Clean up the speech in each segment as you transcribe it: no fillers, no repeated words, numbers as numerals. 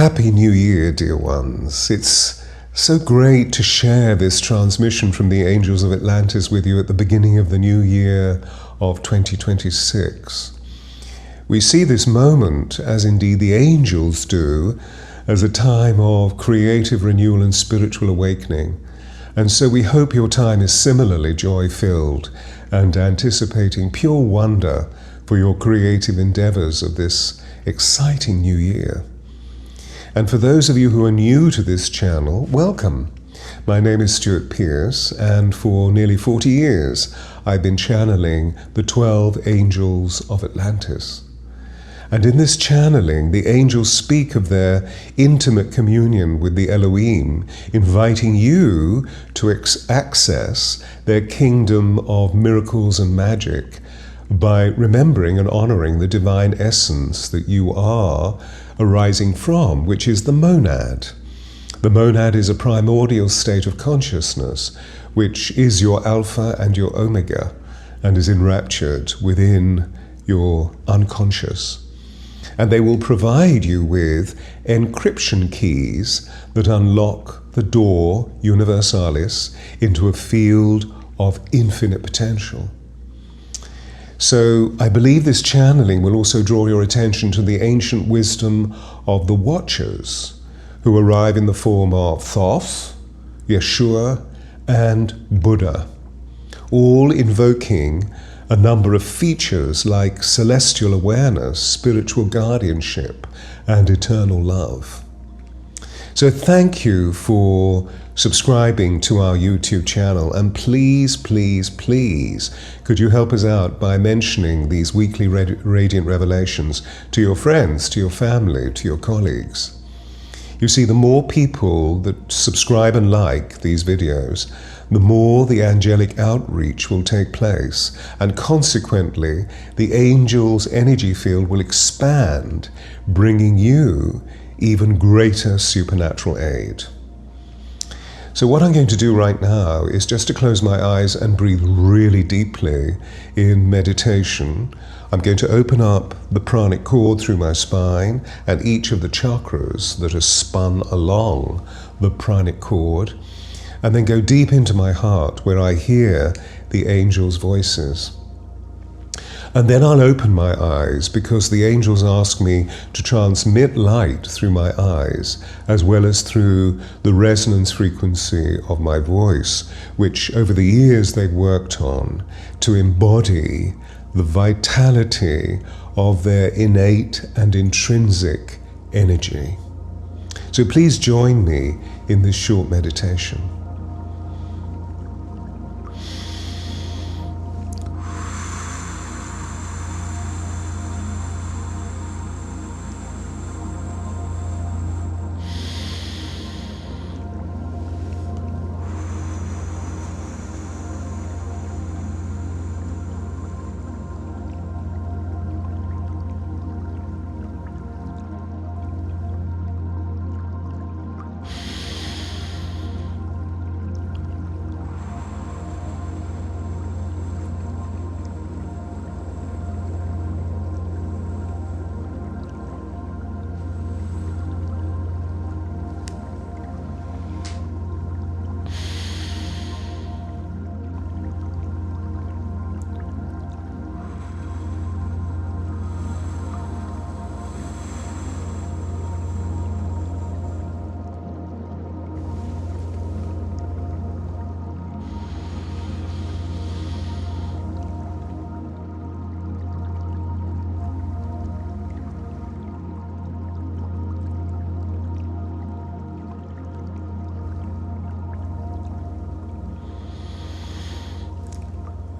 Happy New Year, dear ones. It's so great to share this transmission from the angels of Atlantis with you at the beginning of the new year of 2026. We see this moment, as indeed the angels do, as a time of creative renewal and spiritual awakening. And so we hope your time is similarly joy-filled and anticipating pure wonder for your creative endeavors of this exciting new year. And for those of you who are new to this channel, welcome. My name is Stewart Pearce, and for nearly 40 years I've been channeling the 12 angels of Atlantis. And in this channeling, the angels speak of their intimate communion with the Elohim, inviting you to access their kingdom of miracles and magic by remembering and honoring the divine essence that you are arising from, which is the monad. The monad is a primordial state of consciousness, which is your alpha and your omega, and is enraptured within your unconscious. And they will provide you with encryption keys that unlock the door universalis into a field of infinite potential. So I believe this channeling will also draw your attention to the ancient wisdom of the Watchers, who arrive in the form of Thoth, Yeshua, and Buddha, all invoking a number of features like celestial awareness, spiritual guardianship, and eternal love. So thank you for subscribing to our YouTube channel, and please, please, please, could you help us out by mentioning these weekly radiant revelations to your friends, to your family, to your colleagues. You see, the more people that subscribe and like these videos, the more the angelic outreach will take place, and consequently, the angels' energy field will expand, bringing you even greater supernatural aid. So what I'm going to do right now is just to close my eyes and breathe really deeply in meditation. I'm going to open up the pranic cord through my spine and each of the chakras that are spun along the pranic cord, and then go deep into my heart where I hear the angels' voices. And then I'll open my eyes because the angels ask me to transmit light through my eyes as well as through the resonance frequency of my voice, which over the years they've worked on to embody the vitality of their innate and intrinsic energy. So please join me in this short meditation.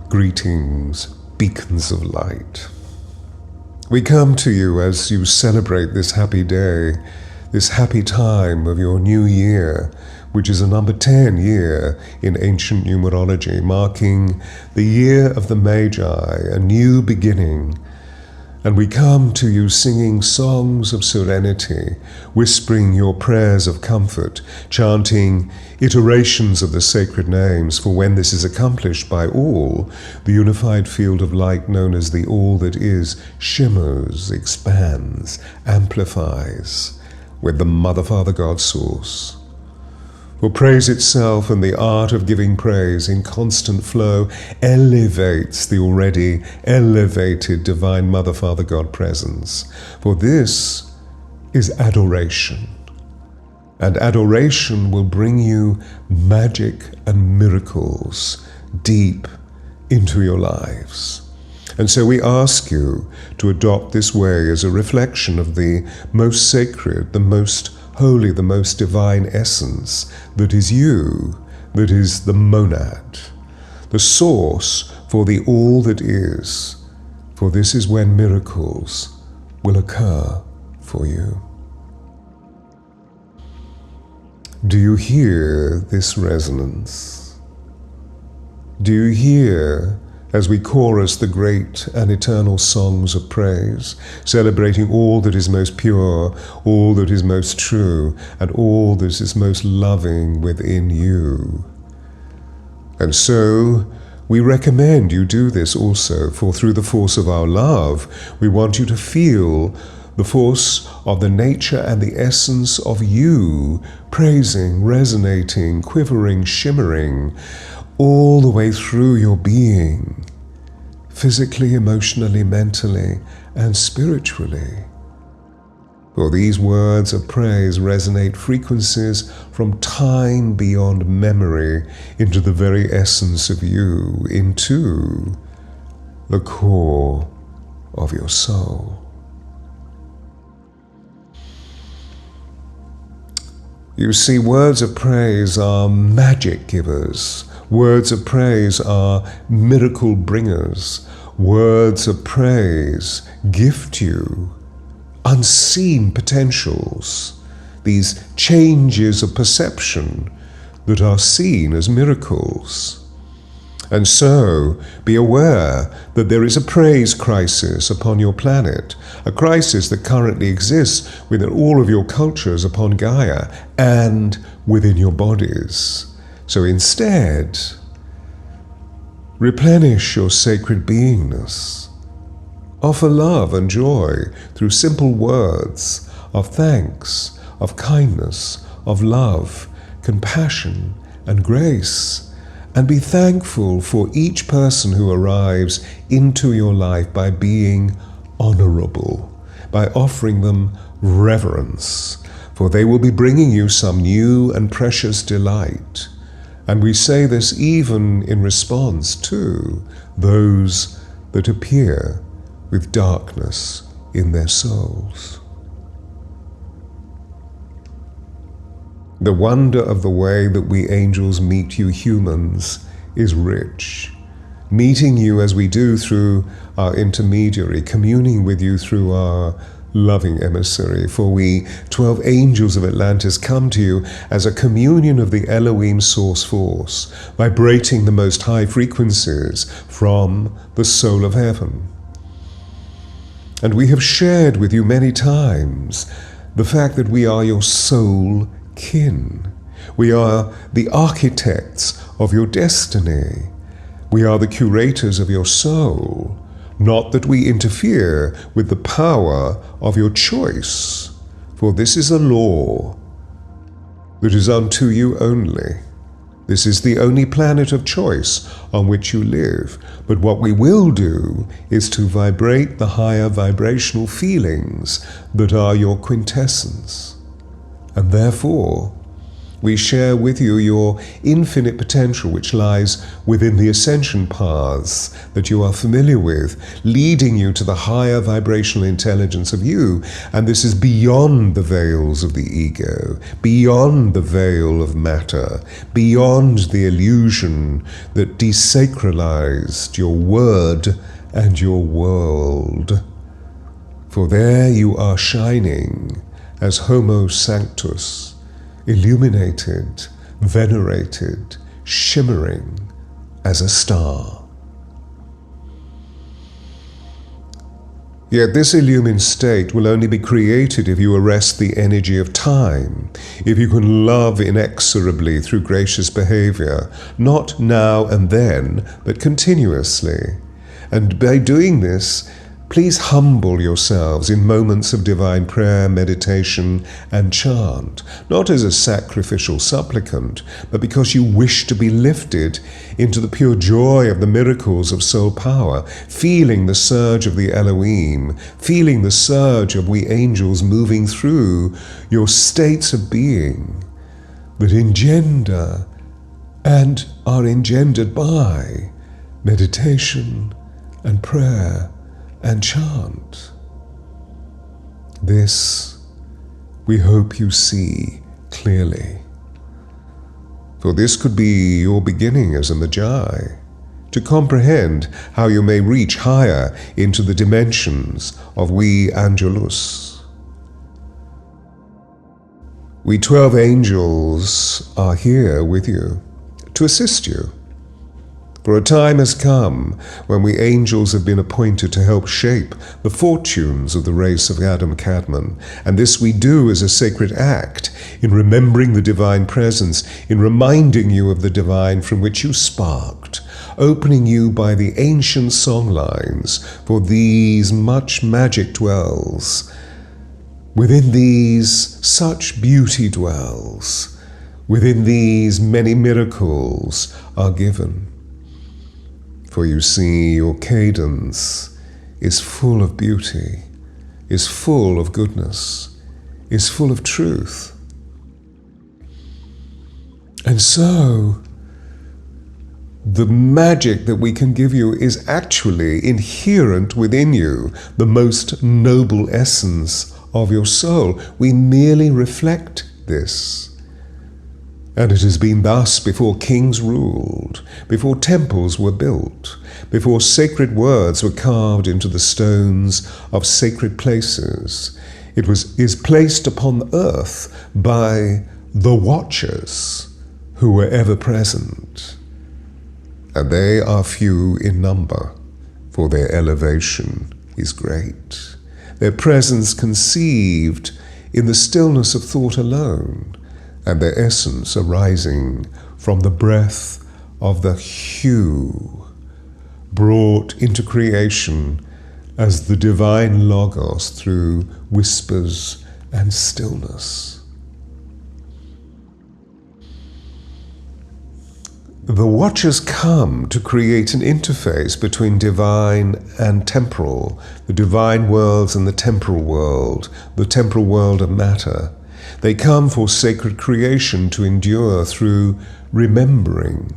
Greetings, beacons of light. We come to you as you celebrate this happy day, this happy time of your new year, which is a number 10 year in ancient numerology, marking the year of the Magi, a new beginning. And we come to you singing songs of serenity, whispering your prayers of comfort, chanting iterations of the sacred names, for when this is accomplished by all, the unified field of light known as the All That Is shimmers, expands, amplifies, with the Mother, Father, God source. For praise itself and the art of giving praise in constant flow elevates the already elevated Divine Mother, Father, God presence. For this is adoration. And adoration will bring you magic and miracles deep into your lives. And so we ask you to adopt this way as a reflection of the most sacred, the most holy, the most divine essence that is you, that is the monad, the source for the all that is. For this is when miracles will occur for you. Do you hear this resonance? Do you hear, as we chorus the great and eternal songs of praise, celebrating all that is most pure, all that is most true, and all that is most loving within you? And so, we recommend you do this also, for through the force of our love, we want you to feel the force of the nature and the essence of you, praising, resonating, quivering, shimmering, all the way through your being, physically, emotionally, mentally, and spiritually. For these words of praise resonate frequencies from time beyond memory into the very essence of you, into the core of your soul. You see, words of praise are magic givers. Words of praise are miracle bringers. Words of praise gift you unseen potentials, these changes of perception that are seen as miracles. And so, be aware that there is a praise crisis upon your planet, a crisis that currently exists within all of your cultures upon Gaia and within your bodies. So instead, replenish your sacred beingness. Offer love and joy through simple words of thanks, of kindness, of love, compassion, and grace. And be thankful for each person who arrives into your life by being honorable, by offering them reverence, for they will be bringing you some new and precious delight. And we say this even in response to those that appear with darkness in their souls. The wonder of the way that we angels meet you humans is rich. Meeting you as we do through our intermediary, communing with you through our loving emissary, for we, 12 angels of Atlantis, come to you as a communion of the Elohim source force, vibrating the most high frequencies from the soul of heaven. And we have shared with you many times the fact that we are your soul kin. We are the architects of your destiny. We are the curators of your soul. Not that we interfere with the power of your choice, for this is a law that is unto you only. This is the only planet of choice on which you live. But what we will do is to vibrate the higher vibrational feelings that are your quintessence. And therefore, we share with you your infinite potential which lies within the ascension paths that you are familiar with, leading you to the higher vibrational intelligence of you. And this is beyond the veils of the ego, beyond the veil of matter, beyond the illusion that desacralized your word and your world. For there you are shining as Homo Sanctus, illuminated, venerated, shimmering as a star. Yet this illumined state will only be created if you arrest the energy of time, if you can love inexorably through gracious behavior, not now and then, but continuously. And by doing this, Please humble yourselves in moments of divine prayer, meditation, and chant, not as a sacrificial supplicant, but because you wish to be lifted into the pure joy of the miracles of soul power, feeling the surge of the Elohim, feeling the surge of we angels moving through your states of being that engender and are engendered by meditation and prayer and chant. This we hope you see clearly. For this could be your beginning as a Magi, to comprehend how you may reach higher into the dimensions of we Angelus. We 12 angels are here with you to assist you. For a time has come when we angels have been appointed to help shape the fortunes of the race of Adam Kadmon, and this we do as a sacred act in remembering the divine presence, in reminding you of the divine from which you sparked, opening you by the ancient songlines, for these much magic dwells. Within these such beauty dwells, within these many miracles are given. For you see, your cadence is full of beauty, is full of goodness, is full of truth. And so, the magic that we can give you is actually inherent within you, the most noble essence of your soul. We merely reflect this. And it has been thus before kings ruled, before temples were built, before sacred words were carved into the stones of sacred places. It is placed upon earth by the watchers who were ever present. And they are few in number, for their elevation is great. Their presence conceived in the stillness of thought alone, and their essence arising from the breath of the hue, brought into creation as the divine Logos through whispers and stillness. The watchers come to create an interface between divine and temporal, the divine worlds and the temporal world of matter. They come for sacred creation to endure through remembering,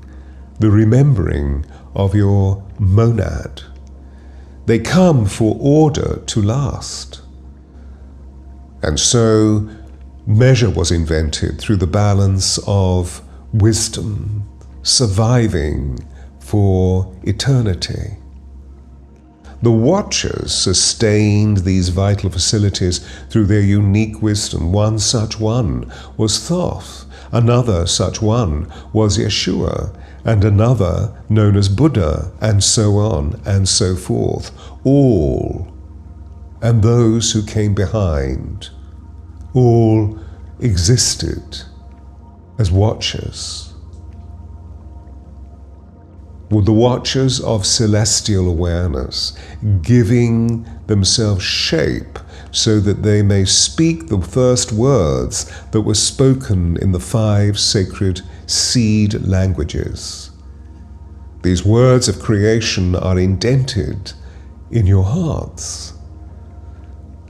the remembering of your monad. They come for order to last. And so measure was invented through the balance of wisdom, surviving for eternity. The watchers sustained these vital facilities through their unique wisdom. One such one was Thoth, another such one was Yeshua, and another known as Buddha, and so on and so forth. All, and those who came behind, all existed as watchers. Were the watchers of celestial awareness, giving themselves shape so that they may speak the first words that were spoken in the 5 sacred seed languages. These words of creation are indented in your hearts.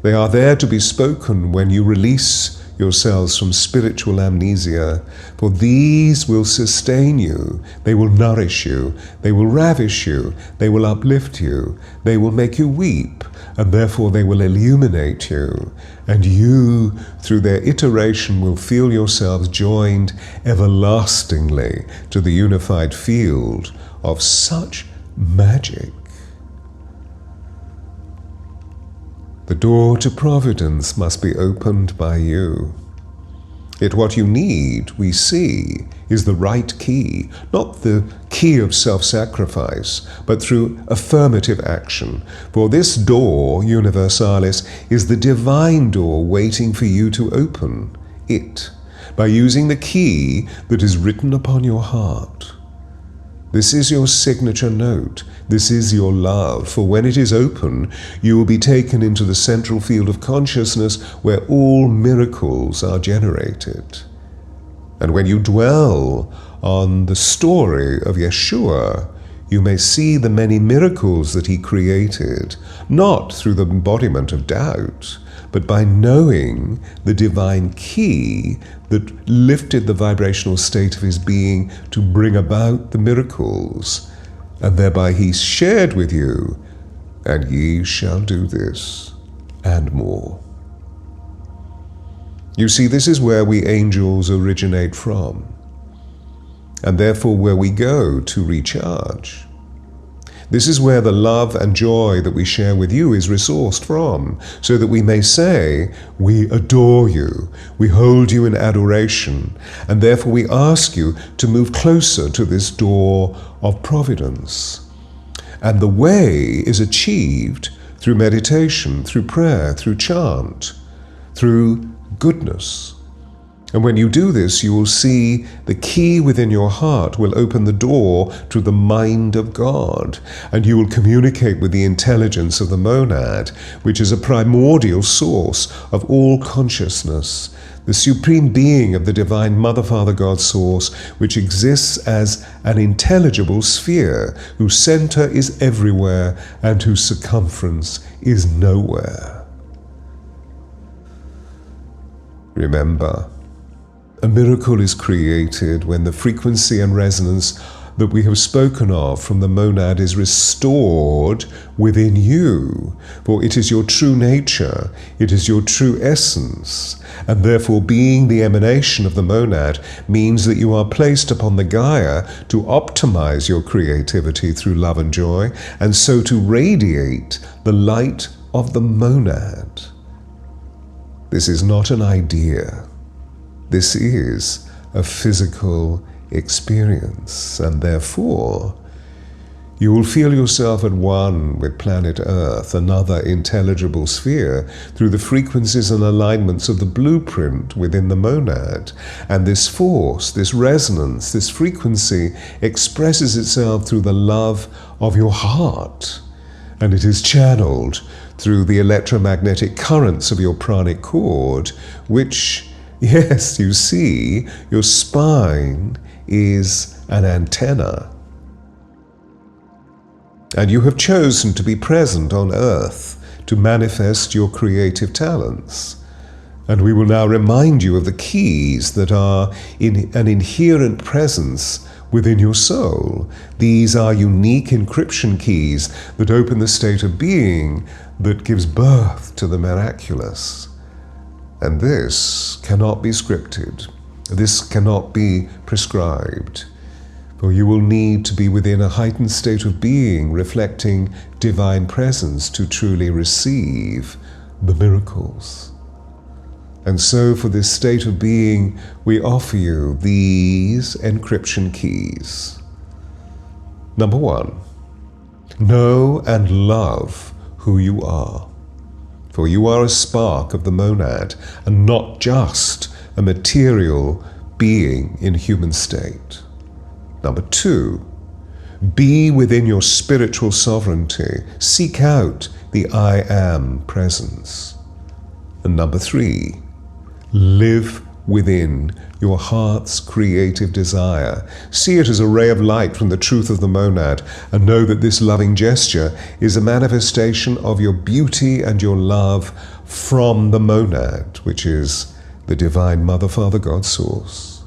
They are there to be spoken when you release yourselves from spiritual amnesia, for these will sustain you, they will nourish you, they will ravish you, they will uplift you, they will make you weep, and therefore they will illuminate you, and you, through their iteration, will feel yourselves joined everlastingly to the unified field of such magic. The door to providence must be opened by you. Yet what you need, we see, is the right key, not the key of self-sacrifice, but through affirmative action. For this door, universalis, is the divine door waiting for you to open it by using the key that is written upon your heart. This is your signature note. This is your love. For when it is open, you will be taken into the central field of consciousness where all miracles are generated. And when you dwell on the story of Yeshua, you may see the many miracles that he created, not through the embodiment of doubt, but by knowing the divine key that lifted the vibrational state of his being to bring about the miracles. And thereby he shared with you, and ye shall do this, and more. You see, this is where we angels originate from, and therefore where we go to recharge. This is where the love and joy that we share with you is resourced from, so that we may say, we adore you, we hold you in adoration, and therefore we ask you to move closer to this door of providence. And the way is achieved through meditation, through prayer, through chant, through goodness. And when you do this, you will see the key within your heart will open the door to the mind of God, and you will communicate with the intelligence of the monad, which is a primordial source of all consciousness, the supreme being of the divine Mother, Father, God source, which exists as an intelligible sphere, whose center is everywhere and whose circumference is nowhere. Remember, a miracle is created when the frequency and resonance that we have spoken of from the monad is restored within you, for it is your true nature, it is your true essence, and therefore being the emanation of the monad means that you are placed upon the Gaia to optimize your creativity through love and joy, and so to radiate the light of the monad. This is not an idea. This is a physical experience, and therefore you will feel yourself at one with planet Earth, another intelligible sphere, through the frequencies and alignments of the blueprint within the monad. And this force, this resonance, this frequency expresses itself through the love of your heart, and it is channeled through the electromagnetic currents of your pranic cord, which, yes, you see, your spine is an antenna. And you have chosen to be present on Earth to manifest your creative talents. And we will now remind you of the keys that are in an inherent presence within your soul. These are unique encryption keys that open the state of being that gives birth to the miraculous. And this cannot be scripted. This cannot be prescribed. For you will need to be within a heightened state of being, reflecting divine presence to truly receive the miracles. And so for this state of being, we offer you these encryption keys. Number 1, know and love who you are. For you are a spark of the monad, and not just a material being in human state. Number 2, be within your spiritual sovereignty. Seek out the I Am presence. And number 3, live within your heart's creative desire. See it as a ray of light from the truth of the monad, and know that this loving gesture is a manifestation of your beauty and your love from the monad, which is the divine Mother, Father, God source.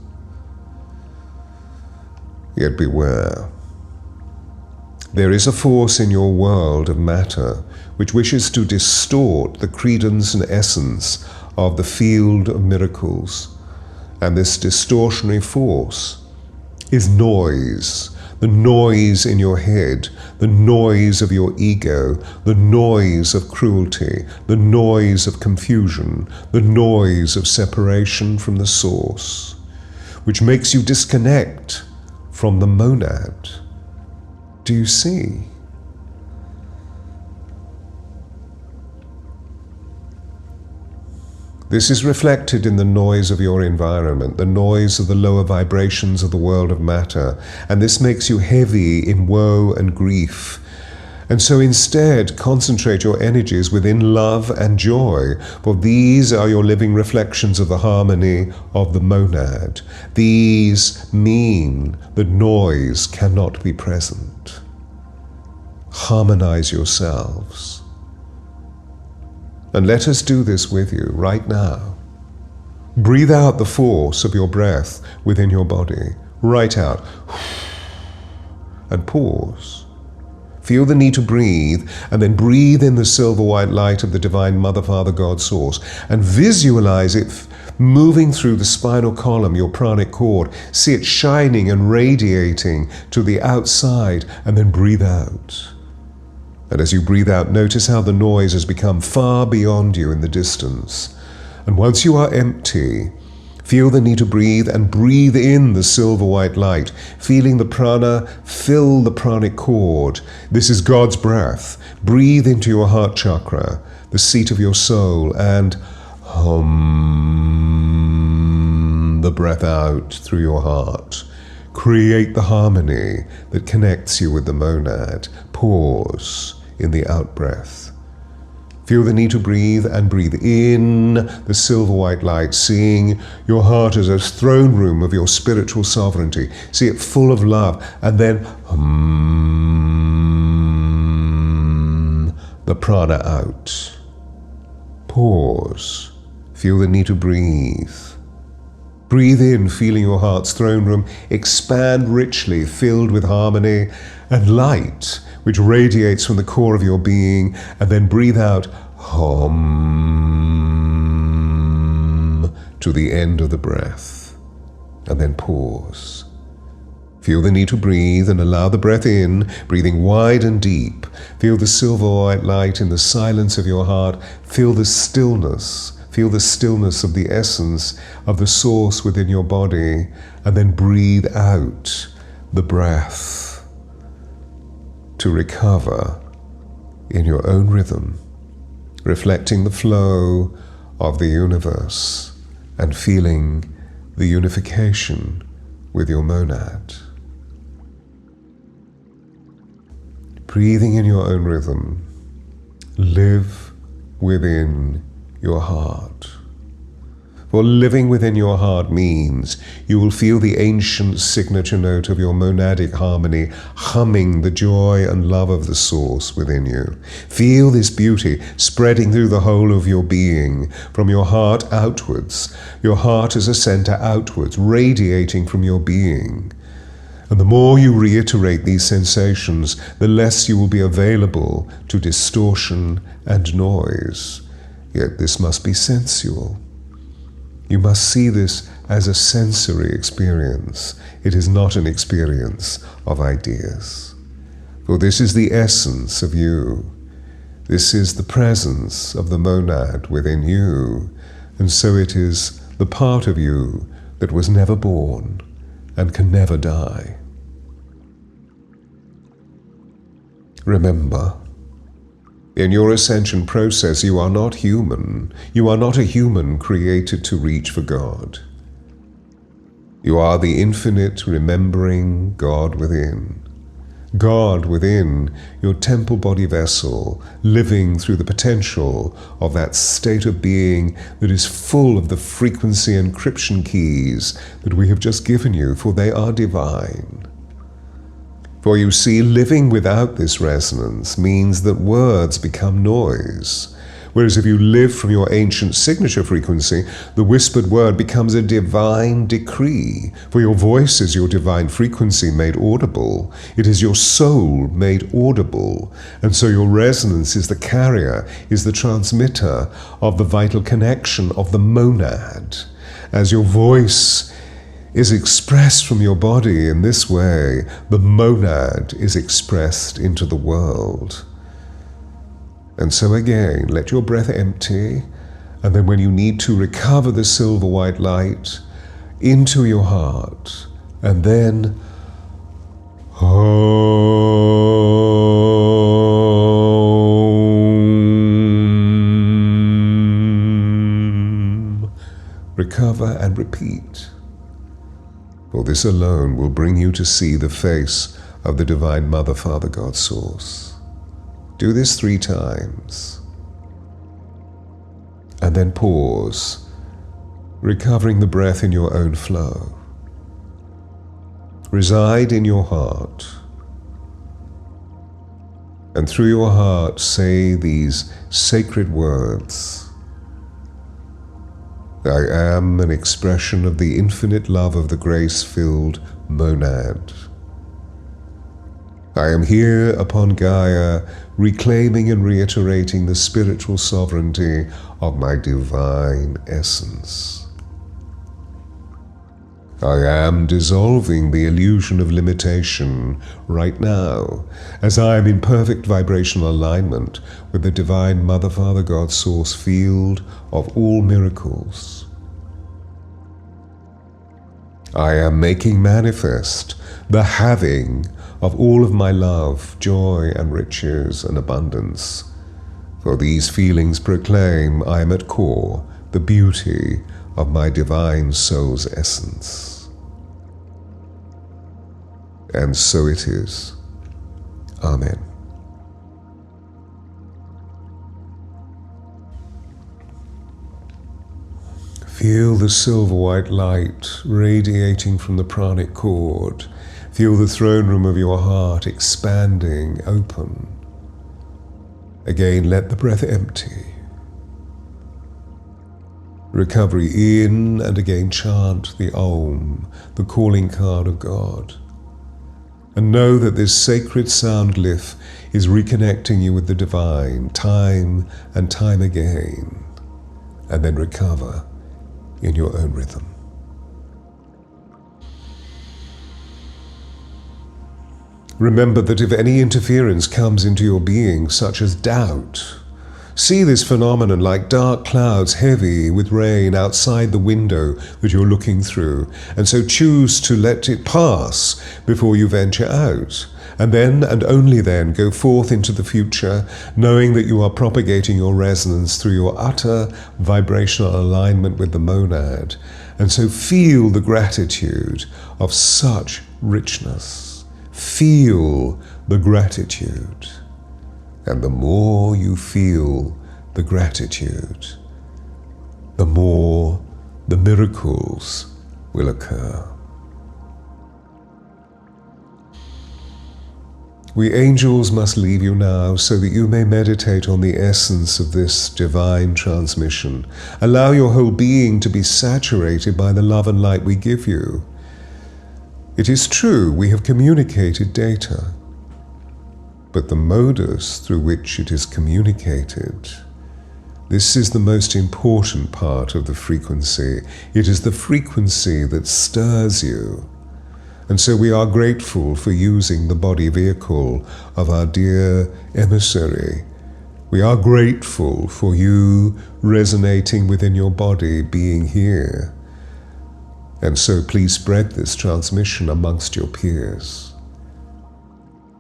Yet beware. There is a force in your world of matter which wishes to distort the credence and essence of the field of miracles. And this distortionary force is noise, the noise in your head, the noise of your ego, the noise of cruelty, the noise of confusion, the noise of separation from the source, which makes you disconnect from the monad. Do you see? This is reflected in the noise of your environment, the noise of the lower vibrations of the world of matter, and this makes you heavy in woe and grief. And so instead, concentrate your energies within love and joy, for these are your living reflections of the harmony of the monad. These mean that noise cannot be present. Harmonize yourselves. And let us do this with you right now. Breathe out the force of your breath within your body. Right out. And pause. Feel the need to breathe, and then breathe in the silver white light of the Divine Mother, Father, God, Source, and visualize it moving through the spinal column, your pranic cord. See it shining and radiating to the outside, and then breathe out. And as you breathe out, notice how the noise has become far beyond you in the distance. And once you are empty, feel the need to breathe and breathe in the silver white light, feeling the prana fill the pranic cord. This is God's breath. Breathe into your heart chakra, the seat of your soul, and hum the breath out through your heart. Create the harmony that connects you with the monad. Pause in the out-breath. Feel the need to breathe and breathe in the silver white light, seeing your heart as a throne room of your spiritual sovereignty. See it full of love, and then the prana out. Pause. Feel the need to breathe. Breathe in, feeling your heart's throne room expand richly, filled with harmony and light, which radiates from the core of your being, and then breathe out, hum, to the end of the breath, and then pause. Feel the need to breathe and allow the breath in, breathing wide and deep. Feel the silver white light in the silence of your heart. Feel the stillness. Feel the stillness of the essence of the source within your body, and then breathe out the breath to recover in your own rhythm, reflecting the flow of the universe and feeling the unification with your monad. Breathing in your own rhythm, live within your heart. For living within your heart means you will feel the ancient signature note of your monadic harmony humming the joy and love of the source within you. Feel this beauty spreading through the whole of your being, from your heart outwards. Your heart is a center outwards, radiating from your being. And the more you reiterate these sensations, the less you will be available to distortion and noise. Yet this must be sensual. You must see this as a sensory experience. It is not an experience of ideas. For this is the essence of you. This is the presence of the monad within you, and so it is the part of you that was never born and can never die. Remember, in your ascension process, you are not human. You are not a human created to reach for God. You are the infinite remembering God within. God within your temple body vessel, living through the potential of that state of being that is full of the frequency encryption keys that we have just given you, for they are divine. For you see, living without this resonance means that words become noise. Whereas if you live from your ancient signature frequency, the whispered word becomes a divine decree. For your voice is your divine frequency made audible. It is your soul made audible. And so your resonance is the carrier, is the transmitter of the vital connection of the monad. As your voice is expressed from your body in this way, the monad is expressed into the world. And so again, let your breath empty, and then when you need to, recover the silver white light into your heart, and then recover and repeat. For this alone will bring you to see the face of the Divine Mother, Father, God, Source. Do this 3 times. And then pause, recovering the breath in your own flow. Reside in your heart. And through your heart say these sacred words. I am an expression of the infinite love of the grace-filled monad. I am here upon Gaia, reclaiming and reiterating the spiritual sovereignty of my divine essence. I am dissolving the illusion of limitation right now, as I am in perfect vibrational alignment with the Divine Mother, Father, God, Source field of all miracles. I am making manifest the having of all of my love, joy, and riches and abundance. For these feelings proclaim I am at core the beauty of my divine soul's essence. And so it is. Amen. Feel the silver white light radiating from the pranic cord. Feel the throne room of your heart expanding open. Again, let the breath empty. Recovery in, and again chant the Om, the calling card of God. And know that this sacred sound glyph is reconnecting you with the divine time and time again. And then recover in your own rhythm. Remember that if any interference comes into your being, such as doubt, see this phenomenon like dark clouds heavy with rain outside the window that you're looking through, and so choose to let it pass before you venture out, and then and only then go forth into the future, knowing that you are propagating your resonance through your utter vibrational alignment with the monad, and so feel the gratitude of such richness. Feel the gratitude. And the more you feel the gratitude, the more the miracles will occur. We angels must leave you now so that you may meditate on the essence of this divine transmission. Allow your whole being to be saturated by the love and light we give you. It is true, we have communicated data, but the modus through which it is communicated, this is the most important part of the frequency. It is the frequency that stirs you. And so we are grateful for using the body vehicle of our dear emissary. We are grateful for you resonating within your body, being here. And so please spread this transmission amongst your peers.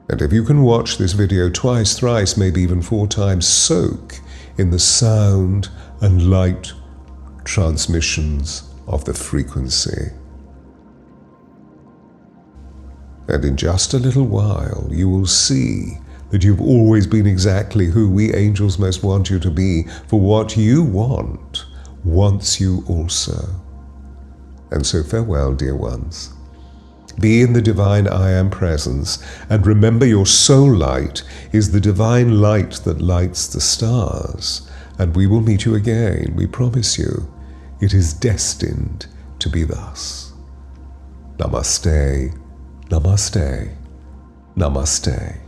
And if you can watch this video twice, thrice, maybe even 4 times, soak in the sound and light transmissions of the frequency. And in just a little while, you will see that you've always been exactly who we angels most want you to be, for what you want wants you also. And so farewell, dear ones. Be in the divine I Am presence, and remember your soul light is the divine light that lights the stars. And we will meet you again, we promise you. It is destined to be thus. Namaste, namaste, namaste.